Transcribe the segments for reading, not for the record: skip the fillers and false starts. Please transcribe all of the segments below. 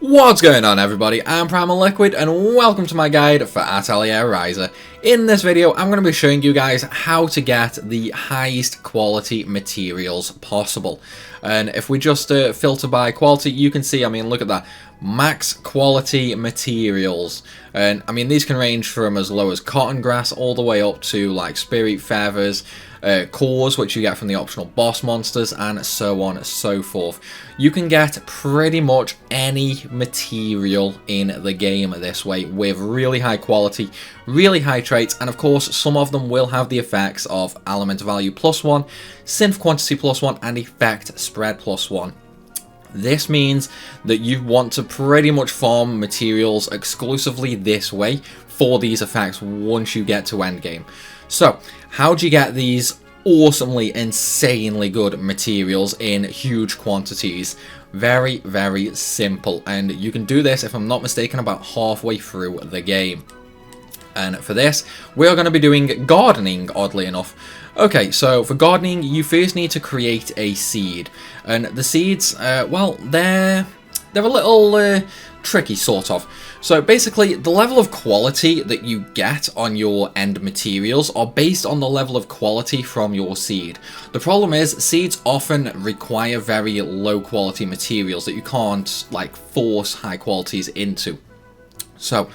What's going on, everybody? I'm Primalliquid and welcome to my guide for Atelier Ryza. In this video I'm going to be showing you guys how to get the highest quality materials possible. And if we just filter by quality, you can see, I mean, look at that, max quality materials. And I mean, these can range from as low as cotton grass all the way up to like spirit feathers, cores, which you get from the optional boss monsters, and so on and so forth. You can get pretty much any material in the game this way with really high quality, really high traits, and of course some of them will have the effects of element value +1, synth quantity +1, and effect spread +1. This means that you want to pretty much farm materials exclusively this way for these effects once you get to endgame. So, how do you get these awesomely, insanely good materials in huge quantities? Very, very simple, and you can do this, if I'm not mistaken, about halfway through the game. And for this, we are going to be doing gardening, oddly enough. Okay, so for gardening, you first need to create a seed. And the seeds, well, they're a little tricky, sort of. So basically, the level of quality that you get on your end materials are based on the level of quality from your seed. The problem is, seeds often require very low quality materials that you can't, like, force high qualities into. So,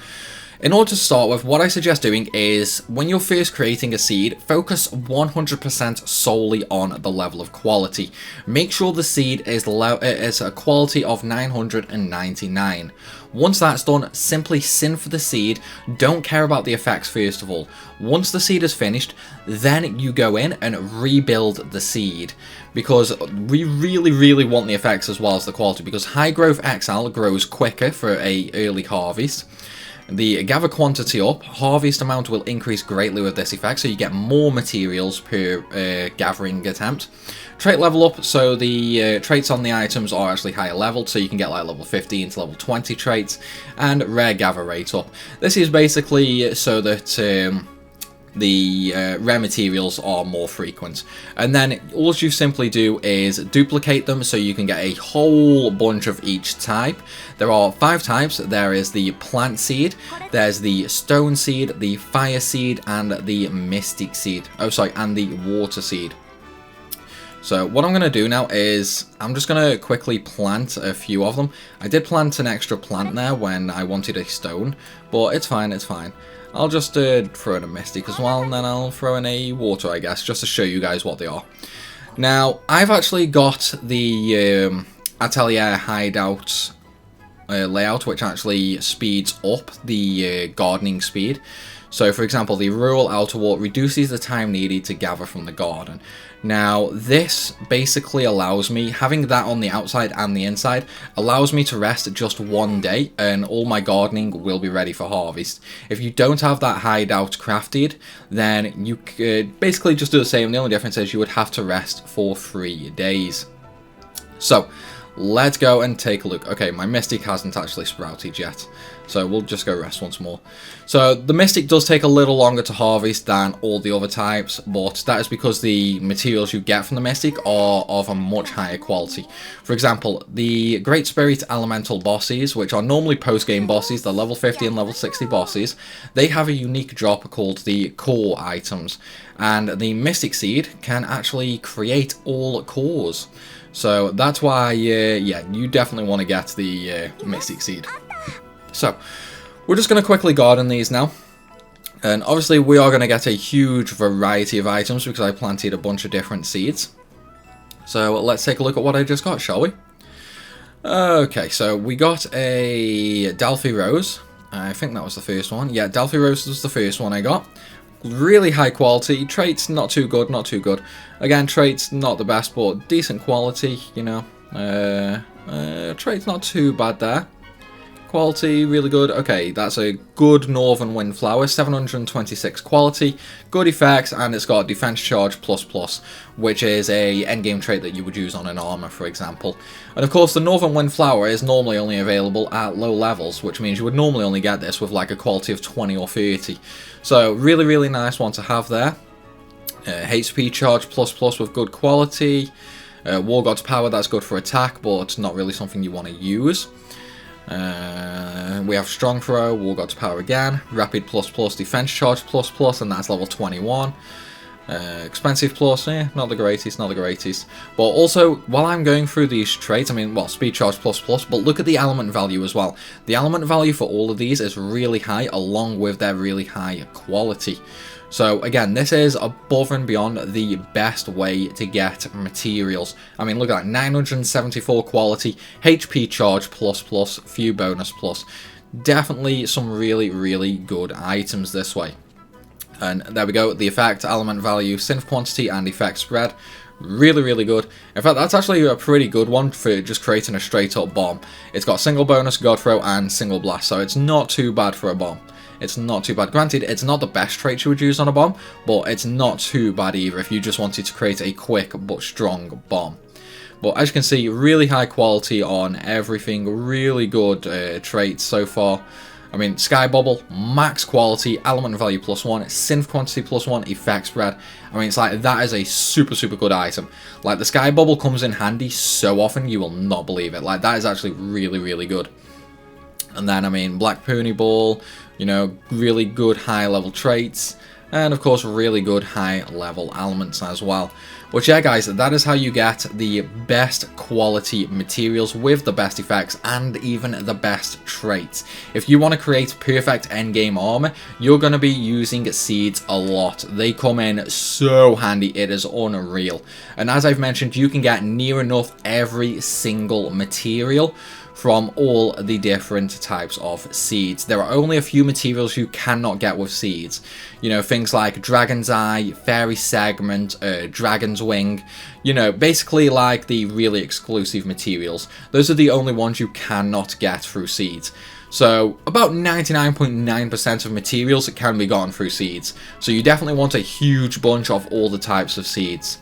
in order to start with, what I suggest doing is, when you're first creating a seed, focus 100% solely on the level of quality. Make sure the seed is a quality of 999. Once that's done, simply synth the seed. Don't care about the effects first of all. Once the seed is finished, then you go in and rebuild the seed. Because we really want the effects as well as the quality, because high growth XL grows quicker for a early harvest. The gather quantity up, harvest amount will increase greatly with this effect, so you get more materials per gathering attempt. Trait level up, so the traits on the items are actually higher leveled, so you can get like level 15 to level 20 traits, and rare gather rate up. This is basically so that the rare materials are more frequent. And then all you simply do is duplicate them so you can get a whole bunch of each type. There are 5 types. There is the plant seed, there's the stone seed, the fire seed, and the mystic seed. Oh, sorry, and the water seed. So what I'm going to do now is, I'm just going to quickly plant a few of them. I did plant an extra plant there when I wanted a stone, but it's fine, it's fine. I'll just throw in a mystic as well, and then I'll throw in a water, I guess, just to show you guys what they are. Now, I've actually got the Atelier hideout layout, which actually speeds up the gardening speed. So, for example, the rural outer wall reduces the time needed to gather from the garden. Now, this basically allows me, having that on the outside and the inside, allows me to rest just one day, and all my gardening will be ready for harvest. If you don't have that hideout crafted, then you could basically just do the same. The only difference is you would have to rest for 3 days. So, let's go and take a look. Okay, my mystic hasn't actually sprouted yet, so we'll just go rest once more. So the mystic does take a little longer to harvest than all the other types, but that is because the materials you get from the mystic are of a much higher quality. For example, the Great Spirit Elemental bosses, which are normally post-game bosses, they're level 50 and level 60 bosses, they have a unique drop called the core items, and the mystic seed can actually create all cores. So that's why, yeah, you definitely want to get the mystic seed. So, we're just going to quickly garden these now. And obviously we are going to get a huge variety of items because I planted a bunch of different seeds. So let's take a look at what I just got, shall we? Okay, so we got a Delphi Rose. I think that was the first one. Yeah, Delphi Rose was the first one I got. Really high quality. Traits not too good, not too good. Again, traits not the best, but decent quality, you know. Traits not too bad there. Quality really good. Okay, that's a good Northern Windflower, 726 quality, good effects, and it's got defense charge ++, which is a endgame trait that you would use on an armor, for example. And of course, the Northern Windflower is normally only available at low levels, which means you would normally only get this with like a quality of 20 or 30. So really nice one to have there. HP charge ++ with good quality. War God's Power, that's good for attack, but not really something you want to use. We have Strong Throw, War God's Power again, Rapid ++, Defense Charge ++, and that's level 21. Expensive plus, not the greatest, not the greatest. But also, while I'm going through these traits, I mean, well, Speed Charge ++, but look at the element value as well. The element value for all of these is really high, along with their really high quality. So again, this is above and beyond the best way to get materials. I mean, look at that, 974 quality, HP Charge ++, few bonus plus. Definitely some really, really good items this way. And there we go, the effect, element value, synth quantity, and effect spread. Really, really good. In fact, that's actually a pretty good one for just creating a straight up bomb. It's got single bonus, god throw, and single blast, so it's not too bad for a bomb. It's not too bad. Granted, it's not the best trait you would use on a bomb, but it's not too bad either if you just wanted to create a quick but strong bomb. But as you can see, really high quality on everything, really good traits so far. I mean, Sky Bubble, max quality, element value +1, synth quantity +1, effect spread. I mean, it's like, that is a super, super good item. Like, the Sky Bubble comes in handy so often, you will not believe it. Like, that is actually really, really good. And then, I mean, Black Pony Ball, you know, really good high-level traits. And, of course, really good high-level elements as well. But yeah, guys, that is how you get the best quality materials with the best effects and even the best traits. If you want to create perfect endgame armor, you're going to be using seeds a lot. They come in so handy, it is unreal. And as I've mentioned, you can get near enough every single material from all the different types of seeds. There are only a few materials you cannot get with seeds. You know, things like Dragon's Eye, Fairy Segment, Dragon's Wing. You know, basically like the really exclusive materials. Those are the only ones you cannot get through seeds. So, about 99.9% of materials can be gotten through seeds. So you definitely want a huge bunch of all the types of seeds.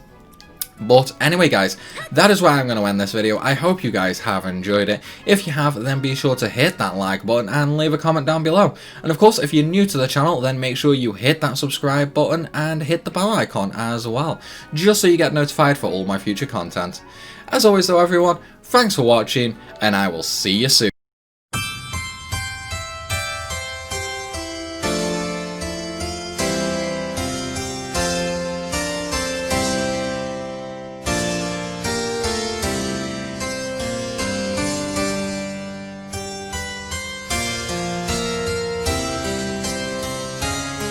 But anyway, guys, that is where I'm going to end this video. I hope you guys have enjoyed it. If you have, then be sure to hit that like button and leave a comment down below. And of course, if you're new to the channel, then make sure you hit that subscribe button and hit the bell icon as well, just so you get notified for all my future content. As always though, everyone, thanks for watching, and I will see you soon.